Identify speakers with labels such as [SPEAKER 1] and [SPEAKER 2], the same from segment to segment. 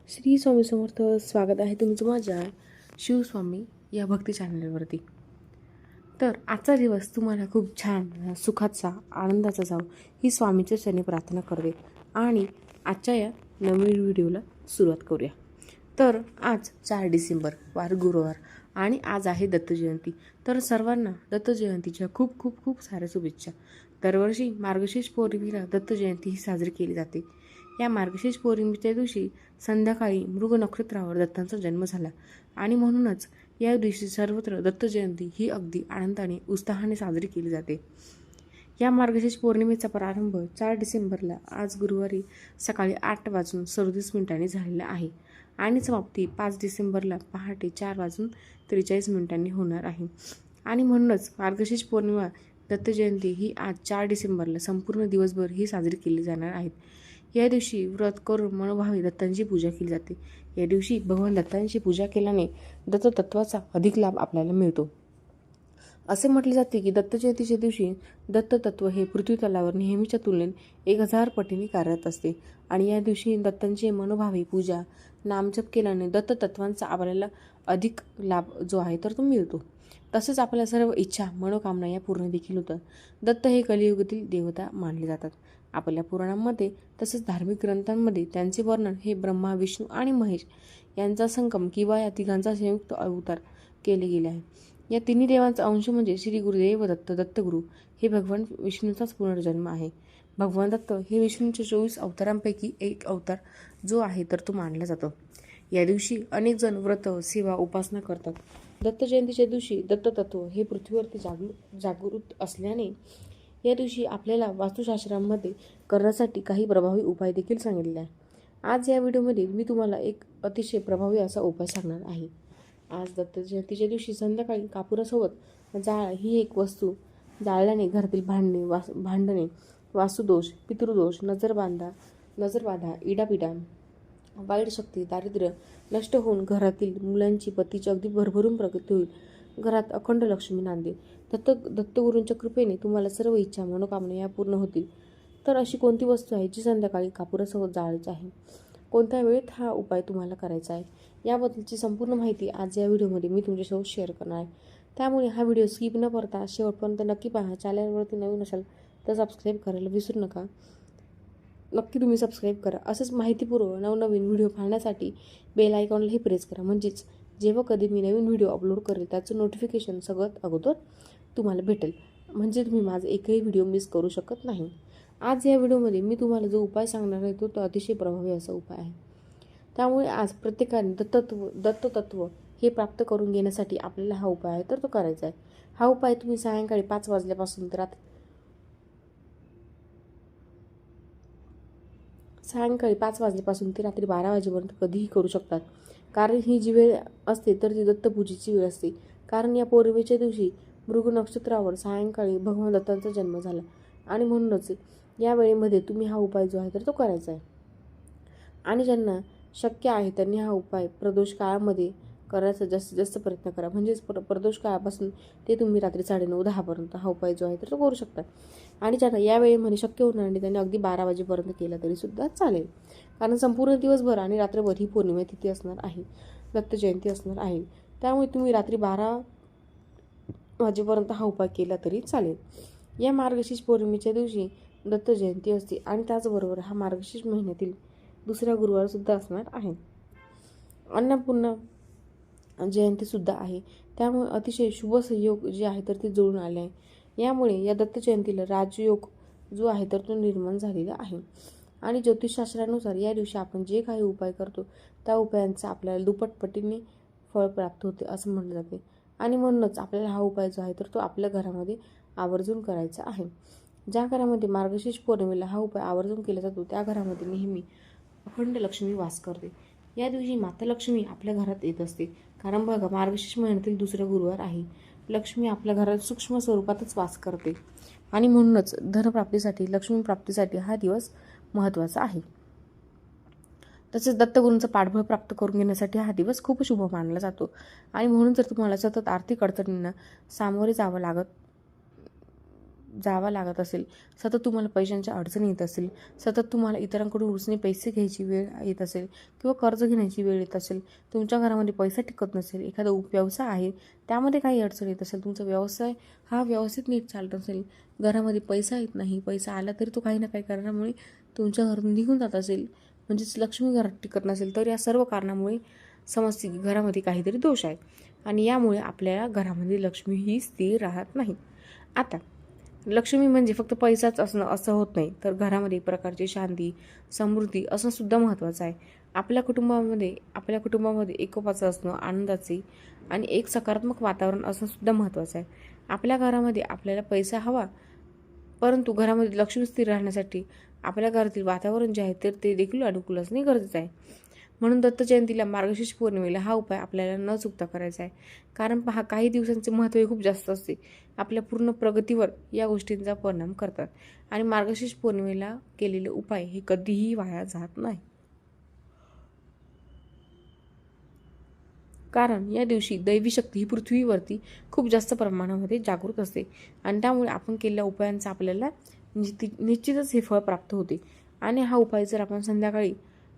[SPEAKER 1] श्री स्वामी समर्थ. स्वागत आहे तुमचं माझ्या शिवस्वामी या भक्ती चॅनलवरती. तर आजचा दिवस तुम्हाला खूप छान सुखाचा आनंदाचा जावो ही स्वामीच्या चरणी प्रार्थना करते आणि आजच्या या नवीन व्हिडिओला सुरुवात करूया. तर आज 4 डिसेंबर वार गुरुवार आणि आज आहे दत्त जयंती. तर सर्वांना दत्त जयंतीच्या खूप खूप खूप साऱ्या शुभेच्छा. दरवर्षी मार्गशीर्ष पौर्णिमेला दत्त जयंती ही साजरी केली जाते. या मार्गशीर्ष पौर्णिमेच्या दिवशी संध्याकाळी मृग नक्षत्रावर दत्तांचा जन्म झाला आणि म्हणूनच या दिवशी सर्वत्र दत्त जयंती ही अगदी आनंदाने उत्साहाने साजरी केली जाते. या मार्गशीर्ष पौर्णिमेचा प्रारंभ 4 डिसेंबरला आज गुरुवारी सकाळी 8:37 झालेला आहे आणि समाप्ती 5 डिसेंबरला पहाटे 4:43 होणार आहे. आणि म्हणूनच मार्गशीर्ष पौर्णिमा दत्त जयंती ही आज 4 डिसेंबरला संपूर्ण दिवसभर ही साजरी केली जाणार आहे. या दिवशी व्रत करून मनोभावे दत्तांची पूजा केली जाते. या दिवशी भगवान दत्तांची पूजा केल्याने दत्ततत्वाचा अधिक लाभ आपल्याला मिळतो. असे म्हटले जाते की दत्त जयंतीच्या दिवशी दत्ततत्व हे पृथ्वी तलावर नेहमीच्या तुलनेत 1000 पटीने कार्यरत असते आणि या दिवशी दत्तांची मनोभावे पूजा नामजप केल्याने दत्ततत्वांचा आपल्याला अधिक लाभ जो आहे तर तो मिळतो. तसेच आपल्या सर्व इच्छा मनोकामना या पूर्ण देखील होतात. दत्त हे कलियुगातील देवता मानले जातात. आपल्या पुराणांमध्ये तसेच धार्मिक ग्रंथांमध्ये त्यांचे वर्णन हे ब्रह्मा विष्णू आणि महेश यांचा संगम किंवा या तिघांचा संयुक्त अवतार केले गेले आहे. या तिन्ही देवांचा अंश म्हणजे श्री गुरुदेव दत्त दत्तगुरु हे भगवान विष्णूचाच पुनर्जन्म आहे. भगवान दत्त हे विष्णूच्या 24 अवतारांपैकी एक अवतार जो आहे तर तो मानला जातो. या दिवशी अनेक जण व्रत सेवा उपासना करतात. दत्त जयंतीच्या दिवशी दत्ततत्व हे पृथ्वीवरती जागृत असल्याने या दिवशी आपल्याला वास्तुशास्त्रामध्ये करण्यासाठी काही प्रभावी उपाय देखील सांगितले आहे. आज या व्हिडिओमध्ये मी तुम्हाला एक अतिशय प्रभावी असा उपाय सांगणार आहे. आज दत्त जयंतीच्या दिवशी संध्याकाळी कापुरासोबत जाळ ही एक वस्तू जाळल्याने घरातील भांडणे, वास्तुदोष, पितृदोष, नजरबाधा, इडापिडा, वाईट शक्ती, दारिद्र्य नष्ट होऊन घरातील मुलांची पतीची अगदी भरभरून प्रगती होईल. घरात अखंड लक्ष्मी नांदेल. दत्तगुरूंच्या कृपेने तुम्हाला सर्व इच्छा मनोकामना या पूर्ण होतील. तर अशी कोणती वस्तू आहे जी संध्याकाळी कापुरासोबत जाळायची आहे, कोणत्या वेळेत हा उपाय तुम्हाला करायचा आहे याबद्दलची संपूर्ण माहिती आज या व्हिडिओमध्ये मी तुमच्यासोबत शेअर करणार आहे. त्यामुळे हा व्हिडिओ स्किप न करता शेवटपर्यंत नक्की पहा. चॅनलवरती नवीन असाल तर सबस्क्राईब करायला विसरू नका. नक्की तुम्ही सबस्क्राईब करा. असंच माहितीपूर्व नवनवीन व्हिडिओ पाहण्यासाठी बेल आयकॉनलाही प्रेस करा. म्हणजेच जेव्हा कधी मी नवीन व्हिडिओ अपलोड करेल त्याचं नोटिफिकेशन सगळ्यात अगोदर तुम्हाला भेटेल. म्हणजे तुम्ही माझा एकही व्हिडिओ मिस करू शकत नाही. आज या व्हिडिओमध्ये मी तुम्हाला जो उपाय सांगणार आहे तो अतिशय प्रभावी असा उपाय आहे. त्यामुळे आज प्रत्येकाने दत्ततत्व हे प्राप्त करून घेण्यासाठी आपल्याला हा उपाय आहे तर तो करायचा आहे. हा उपाय तुम्ही सायंकाळी 5 वाजल्यापासून तर ते रात्री 12 वाजेपर्यंत कधीही करू शकतात. कारण ही जी वेळ असते तर ती दत्तपूजेची वेळ असते. कारण या पौर्णिमेच्या दिवशी मृग नक्षत्रावर सायंकाळी भगवान दत्तांचा जन्म झाला आणि म्हणूनच या वेळेमध्ये तुम्ही हा उपाय जो आहे तर तो करायचा आहे. आणि ज्यांना शक्य आहे त्यांनी हा उपाय प्रदोष काळामध्ये करण्याचा जास्तीत जास्त प्रयत्न करा. म्हणजेच प्रदोष काळापासून ते तुम्ही रात्री 9:30-10 पर्यंत हा उपाय जो आहे तर तो करू शकता. आणि ज्यांना या वेळेमध्ये शक्य होणार नाही त्यांनी अगदी 12 वाजेपर्यंत केला तरी सुद्धा चालेल. कारण संपूर्ण दिवसभर आणि रात्रभर ही पौर्णिमा तिथी असणार आहे, दत्त जयंती असणार आहे. त्यामुळे तुम्ही रात्री 12 वाजेपर्यंत हा उपाय केला तरी चालेल. या मार्गशीर्ष पौर्णिमेच्या दिवशी दत्त जयंती असते आणि त्याचबरोबर हा मार्गशीर्ष महिन्यातील दुसरा गुरुवार सुद्धा असणार आहे. अन्नपूर्णा जयंतीसुद्धा आहे. त्यामुळे अतिशय शुभ संयोग जे आहे तर ते जुळून आले आहे. यामुळे या दत्त जयंतीला राजयोग जो आहे तर तो निर्माण झालेला आहे. आणि ज्योतिषशास्त्रानुसार या दिवशी आपण जे काही उपाय करतो त्या उपायांचा आपल्याला दुप्पट पटीने फळ प्राप्त होते असं म्हटलं जाते. आणि म्हणूनच आपल्याला हा उपाय जो आहे तर तो आपल्या घरामध्ये आवर्जून करायचा आहे. ज्या घरामध्ये मार्गशीर्ष पौर्णिमेला हा उपाय आवर्जून केला जातो त्या घरामध्ये नेहमी अखंड लक्ष्मी वास करते. या दिवशी माता लक्ष्मी आपल्या घरात येत असते. कारण बघा मार्गशीर्ष महिन्यातील दुसरा गुरुवार आहे. लक्ष्मी आपल्या घरात सूक्ष्म स्वरूपातच वास करते आणि म्हणूनच धनप्राप्तीसाठी लक्ष्मी प्राप्तीसाठी हा दिवस महत्त्वाचा आहे. तसेच दत्तगुरूंचा पाठबळ प्राप्त करून घेण्यासाठी हा दिवस खूप शुभ मानला जातो. आणि म्हणून जर तुम्हाला सतत आर्थिक अडचणींना सामोरे जावं लागत जावा लागत असेल, सतत तुम्हाला पैशांच्या अडचणी येत असेल, सतत तुम्हाला इतरांकडून उसने पैसे घ्यायची वेळ येत असेल किंवा कर्ज घेण्याची वेळ येत असेल, तुमच्या घरामध्ये पैसा टिकत नसेल, एखादा व्यवसाय आहे त्यामध्ये काही अडचण येत असेल, तुमचा व्यवसाय हा व्यवस्थित नीट चालत असेल, घरामध्ये पैसा येत नाही, पैसा आला तरी तो काही ना काही कारणामुळे तुमच्या घरातून निघून जात असेल, म्हणजेच लक्ष्मी घरात टिकत नसेल, तर या सर्व कारणामुळे समजते की घरामध्ये काहीतरी दोष आहे आणि यामुळे आपल्याला घरामध्ये लक्ष्मी ही स्थिर राहत नाही. आता लक्ष्मी म्हणजे फक्त पैसाच असणं असं होत नाही, तर घरामध्ये एक प्रकारची शांती, समृद्धी असणं सुद्धा महत्त्वाचं आहे. आपल्या कुटुंबामध्ये एकोपाचं असणं, आनंदाचे आणि एक सकारात्मक वातावरण असणं सुद्धा महत्त्वाचं आहे. आपल्या घरामध्ये आपल्याला पैसा हवा, परंतु घरामध्ये लक्ष्मी स्थिर राहण्यासाठी आपल्या घरातील वातावरण जे आहे तर ते देखील अनुकूल असणे गरजेचं आहे. म्हणून दत्त जयंतीला, मार्गशीर्ष पौर्णिमेला हा उपाय आपल्याला न चुकता करायचा आहे. कारण पहा, काही दिवसांचे महत्त्व खूप जास्त असते, आपल्या पूर्ण प्रगतीवर या गोष्टींचा परिणाम करतात आणि मार्गशीर्ष पौर्णिमेला केलेले उपाय हे कधीही वाया जात नाही. कारण या दिवशी दैवी शक्ती ही पृथ्वीवरती खूप जास्त प्रमाणामध्ये जागृत असते आणि त्यामुळे आपण केलेल्या उपायांचा आपल्याला निश्चितच हे फळ प्राप्त होते. आणि हा उपाय जर आपण संध्याकाळी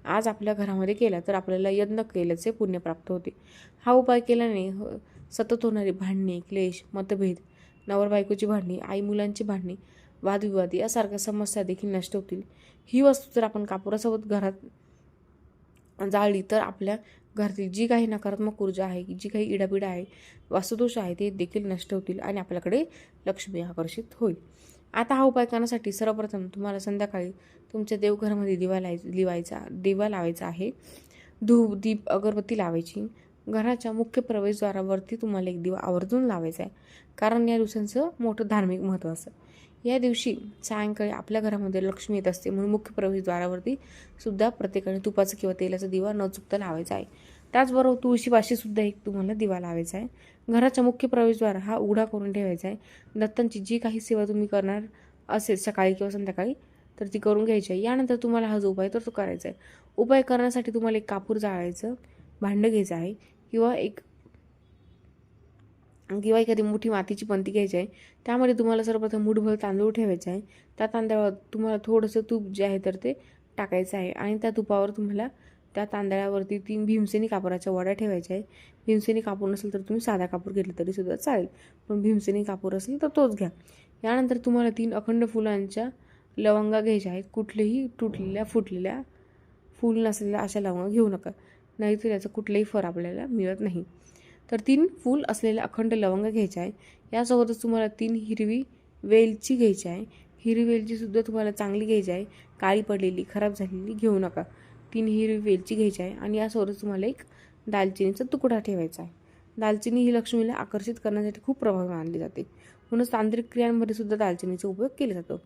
[SPEAKER 1] आज आपल्या घरामध्ये केला तर आपल्याला यज्ञ केल्याचे पुण्य प्राप्त होते. हा उपाय केल्याने सतत होणारी भांडणे, क्लेश, मतभेद, नवर बायकोची भांडणी, आई मुलांची भांडणी, वादविवाद यासारख्या समस्या देखील नष्ट होतील. ही वस्तू जर आपण कापुरासोबत घरात जाळली तर आपल्या घरातील जी काही नकारात्मक ऊर्जा आहे, जी काही इडापिडा आहे, वास्तुदोष आहे, ते देखील नष्ट होतील आणि आपल्याकडे लक्ष्मी आकर्षित होईल. आता हा उपाय करण्यासाठी सर्वप्रथम तुम्हाला संध्याकाळी तुमच्या देवघरामध्ये दिवा लावायचा आहे. धूप, दीप, अगरबत्ती लावायची. घराच्या मुख्य प्रवेशद्वारावरती तुम्हाला एक दिवा आवर्जून लावायचा आहे, कारण या दिवसांचं मोठं धार्मिक महत्त्व असतं. या दिवशी सायंकाळी आपल्या घरामध्ये लक्ष्मी येत असते, म्हणून मुख्य प्रवेशद्वारावरती सुद्धा प्रत्येकाने तुपाचा किंवा तेलाचा दिवा न चुकता लावायचा आहे. त्याचबरोबर तुळशीपाशी सुद्धा एक तुम्हाला दिवा लावायचा आहे. घराच्या मुख्य प्रवेशद्वार हा उघडा करून ठेवायचा आहे. दत्तांची जी काही सेवा तुम्ही करणार असेल सकाळी किंवा संध्याकाळी तर ती करून घ्यायची आहे. यानंतर तुम्हाला हा जो उपाय तर तो करायचा आहे. उपाय करण्यासाठी तुम्हाला एक कापूर जाळायचं भांडं घ्यायचं आहे किंवा एखादी मोठी मातीची पंती घ्यायची आहे. त्यामध्ये तुम्हाला सर्वप्रथम मुठभर तांदूळ ठेवायचे आहे. त्या तांदळावर तुम्हाला थोडंसं तूप जे आहे तर ते टाकायचं आहे आणि त्या तुपावर तुम्हाला त्या तांदळावरती 3 भीमसेनी कापराच्या वड्या ठेवायच्या आहे. भीमसेनी कापूर नसेल तर तुम्ही साधा कापूर घेतला तरी सुद्धा चालेल, पण भीमसेनी कापूर असेल तर तोच घ्या. यानंतर तुम्हाला 3 अखंड फुलांच्या लवंगा घ्यायच्या आहेत. कुठलेही तुटलेल्या, फुटलेल्या, फूल नसलेल्या अशा लवंगा घेऊ नका, नाहीतर याचं कुठलंही फळ आपल्याला मिळत नाही. तर 3 फूल असलेल्या अखंड लवंगा घ्यायच्या आहे. यासोबतच तुम्हाला 3 हिरवी वेलची घ्यायची आहे. हिरवी वेलची सुद्धा तुम्हाला चांगली घ्यायची आहे, काळी पडलेली, खराब झालेली घेऊ नका. 3 हिरवी वेलची घ्यायची आहे आणि यासोबतच तुम्हाला एक दालचिनीचा तुकडा ठेवायचा आहे. दालचिनी ही लक्ष्मीला आकर्षित करण्यासाठी खूप प्रभावी मानली जाते, म्हणून तांत्रिक क्रियांमध्ये सुद्धा दालचिनीचा उपयोग केला जातो.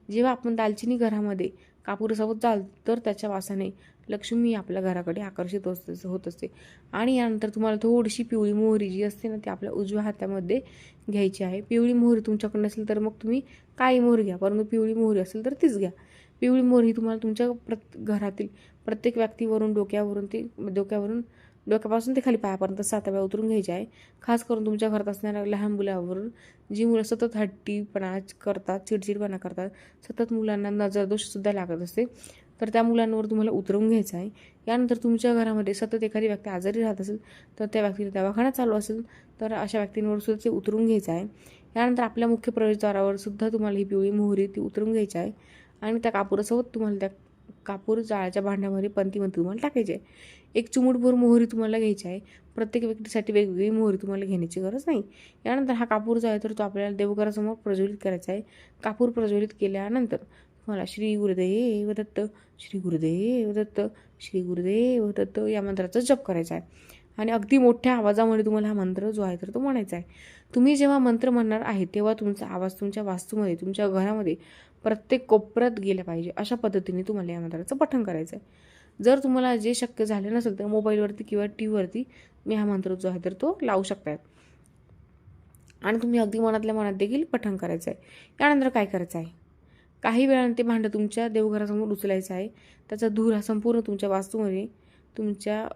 [SPEAKER 1] जेव्हा आपण दालचिनी घरामध्ये कापूरासोबत जाल तर त्याच्या वासाने लक्ष्मी आपल्या घराकडे आकर्षित होत असते. आणि यानंतर तुम्हाला थोडीशी पिवळी मोहरी जी असते ना ती आपल्या उजव्या हातामध्ये घ्यायची आहे. पिवळी मोहरी तुमच्याकडे नसेल तर मग तुम्ही काळी मोहरी घ्या, परंतु पिवळी मोहरी असेल तर तीच घ्या. पिवळी मोहरी तुम्हाला तुमच्या घरातील प्रत्येक व्यक्तीवरून डोक्यापासून ते खाली पायापर्यंत 7 वेळा उतरून घ्यायची आहे. खास करून तुमच्या घरात असणाऱ्या लहान मुलावरून, जी मुलं सतत हट्टीपणा करतात, चिडचिडपणा करतात, सतत मुलांना नजरदोषसुद्धा लागत असते, तर त्या मुलांवर तुम्हाला उतरवून घ्यायचं आहे. यानंतर तुमच्या घरामध्ये सतत एखादी व्यक्ती आजारी राहत असेल तर त्या व्यक्तीला दवाखाना चालू असेल तर अशा व्यक्तींवर सुद्धा ते उतरून घ्यायचं आहे. यानंतर आपल्या मुख्य प्रवेशद्वारावर सुद्धा तुम्हाला ही पिवळी मोहरी ती उतरून घ्यायची आहे आणि त्या कापुरासोबत तुम्हाला त्या कापूर जाळाच्या भांड्यामध्ये पंतीमध्ये तुम्हाला टाकायची आहे. एक चिमूटभर मोहरी तुम्हाला घ्यायची आहे. प्रत्येक व्यक्तीसाठी वेगवेगळी मोहरी तुम्हाला घेण्याची गरज नाही. यानंतर हा कापूर जो आहे तर तो आपल्याला देवघरासमोर प्रज्वलित करायचा आहे. कापूर प्रज्वलित केल्यानंतर तुम्हाला श्री गुरुदेव दत्त, श्री गुरुदेव दत्त, श्री गुरुदेव दत्त या मंत्राचा जप करायचा आहे आणि अगदी मोठ्या आवाजामध्ये तुम्हाला हा मंत्र जो आहे तर तो म्हणायचा आहे. तुम्ही जेव्हा मंत्र म्हणणार आहे तेव्हा तुमचा आवाज तुमच्या वास्तूमध्ये, तुमच्या घरामध्ये प्रत्येक कोपऱ्यात गेला पाहिजे, अशा पद्धतीने तुम्हाला या मंत्राचं पठण करायचं आहे. जर तुम्हाला जे शक्य झाले नसेल तर मोबाईलवरती किंवा टीव्हीवरती मी हा मंत्र जो आहे तर तो लावू शकताय आणि तुम्ही अगदी मनातल्या मनात देखील पठण करायचं आहे. यानंतर काय करायचं आहे, काही वेळाने ते भांडं तुमच्या देवघरासमोर उचलायचं आहे. त्याचा धूर हा संपूर्ण तुमच्या वास्तूमध्ये, तुमच्या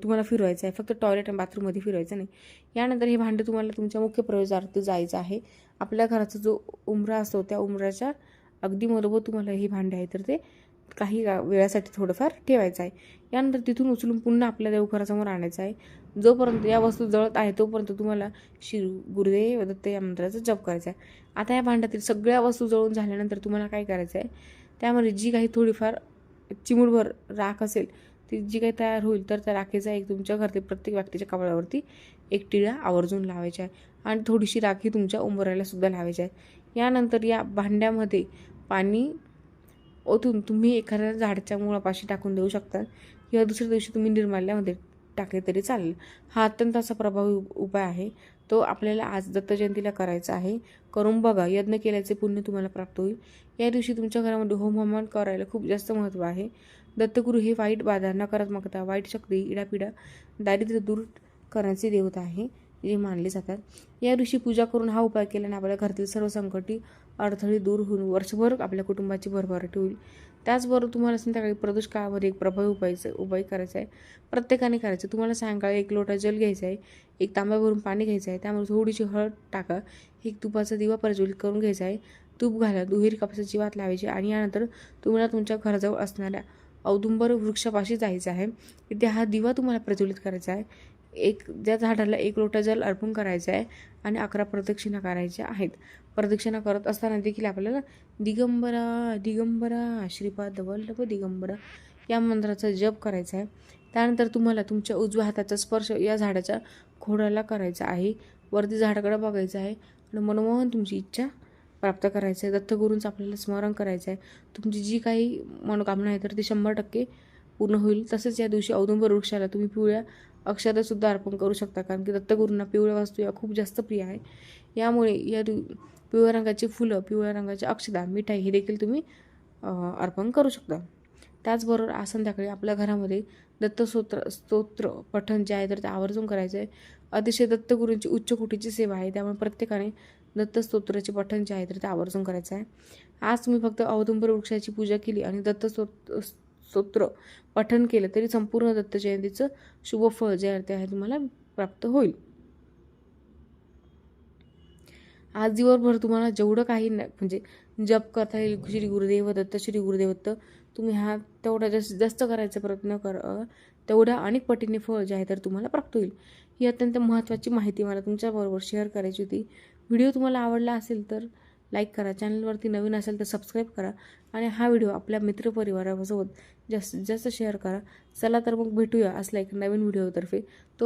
[SPEAKER 1] तुम्हाला फिरवायचं आहे, फक्त टॉयलेट आणि बाथरूममध्ये फिरवायचं नाही. यानंतर हे भांडं तुम्हाला तुमच्या मुख्य प्रवेशद्वारात जायचं आहे. आपल्या घराचा जो उंबरा असतो त्या उंबऱ्याच्या अगदी बरोबर तुम्हाला हे भांडे आहे तर ते काही वेळासाठी थोडंफार ठेवायचं आहे. यानंतर तिथून उचलून पुन्हा आपल्या देवघरासमोर आणायचं आहे. जोपर्यंत या वस्तू जळत आहे तोपर्यंत तुम्हाला श्री गुरुदेव दत्त या मंत्राचा जप करायचा आहे. आता या भांड्यातील सगळ्या वस्तू जळून झाल्यानंतर तुम्हाला काय करायचं आहे, त्यामध्ये जी काही थोडीफार चिमूटभर राख असेल ती जी काही तयार होईल तर त्या राखेचा एक तुमच्या घरातील प्रत्येक व्यक्तीच्या कपाळावरती एक टिळा आवर्जून लावायचा आहे आणि थोडीशी राखी तुमच्या उंबराला सुद्धा लावायची आहे. यानंतर या भांड्यामध्ये पाणी ओतून तुम्ही एखाद्या झाडाच्या मुळापाशी टाकून देऊ शकता किंवा दुसऱ्या दिवशी तुम्ही निर्माल्यामध्ये टाकले तरी चालेल. हा अत्यंत असा प्रभावी उपाय आहे. तो आपल्याला आज दत्त जयंतीला करायचा आहे. करून बघा, यज्ञ केल्याचे पुण्य तुम्हाला प्राप्त होईल. या दिवशी तुमच्या घरामध्ये होम हवन करायला खूप जास्त महत्त्व आहे. दत्तगुरू हे वाईट बाधा, नकारात्मकता, वाईट शक्ती, इडापिडा, दारिद्र्य दूर करण्याचे देवता आहे जे मानले जातात. या दिवशी पूजा करून हा उपाय केल्याने आपल्या घरातील सर्व संकटी अडथळे दूर होऊन वर्षभर आपल्या कुटुंबाची भरभराट होईल. त्याचबरोबर तुम्हाला संध्याकाळी प्रदोष काळामध्ये एक प्रभावी उपाय करायचा आहे. प्रत्येकाने करायचं. तुम्हाला सायंकाळी 1 लोटा जल घ्यायचा आहे, 1 तांब्या भरून पाणी घ्यायचं आहे, त्यामुळे थोडीशी हळद टाका, एक तुपाचा दिवा प्रज्वलित करून घ्यायचा आहे, तूप घाला, दुहेरी कापसाची वात लावायची आणि यानंतर तुम्हाला तुमच्या घराजवळ असणाऱ्या औदुंबर वृक्षापाशी जायचं आहे. तिथे हा दिवा तुम्हाला प्रज्वलित करायचा आहे. त्या झाडाला 1 लोटा जल अर्पण करायचं आहे आणि 11 प्रदक्षिणा करायच्या आहेत. प्रदक्षिणा करत असताना देखील आपल्याला दिगंबरा दिगंबरा श्रीपाद वल्लभ दिगंबरा या मंत्राचा जप करायचा आहे. त्यानंतर तुम्हाला तुमच्या उजव्या हाताचा स्पर्श या झाडाच्या खोडाला करायचा आहे. वरती झाडाकडे बघायचं आहे आणि मनमोहन तुमची इच्छा प्राप्त करायचं आहे. दत्तगुरूंचं आपल्याला स्मरण करायचं आहे. तुमची जी काही मनोकामना आहे तर ती 100% पूर्ण होईल. तसेच या दिवशी औदुंबर वृक्षाला तुम्ही पिवळ्या अक्षतासुद्धा अर्पण करू शकता, कारण की दत्तगुरूंना पिवळ्या वस्तू या खूप जास्त प्रिय आहे. यामुळे पिवळ्या रंगाची फुलं, पिवळ्या रंगाच्या अक्षता, मिठाई हे देखील तुम्ही अर्पण करू शकता. त्याचबरोबर आज संध्याकाळी आपल्या घरामध्ये स्तोत्र पठण जे आहे तर ते आवर्जून करायचं आहे. अतिशय दत्तगुरूंची उच्च कोटीची सेवा आहे, त्यामुळे प्रत्येकाने दत्तस्तोत्राचे पठण जे आहे तर ते आवर्जून करायचं आहे. आज तुम्ही फक्त औदुंबर वृक्षाची पूजा केली आणि दत्तस्तोत्र पठण केलं तरी संपूर्ण दत्त जयंतीचं शुभ फळ जे आहे ते आहे तुम्हाला प्राप्त होईल. आज दिवसभर तुम्हाला जेवढं काही म्हणजे जप करता येईल श्री गुरुदेव दत्त श्री गुरुदेव दत्त तुम्ही हा तेवढा जास्त करायचा प्रयत्न तेवढ्या अनेक पटीने फळ जे आहे तर तुम्हाला प्राप्त होईल. ही अत्यंत महत्त्वाची माहिती मला तुमच्याबरोबर शेअर करायची होती. व्हिडिओ तुम्हाला आवडला असेल तर लाईक करा, चॅनलवरती नवीन असेल तर सबस्क्राईब करा आणि हा व्हिडिओ आपल्या मित्रपरिवारासोबत जास्तीत जास्त शेअर करा. चला तर मग भेटूया असला एक नवीन व्हिडिओतर्फे. तो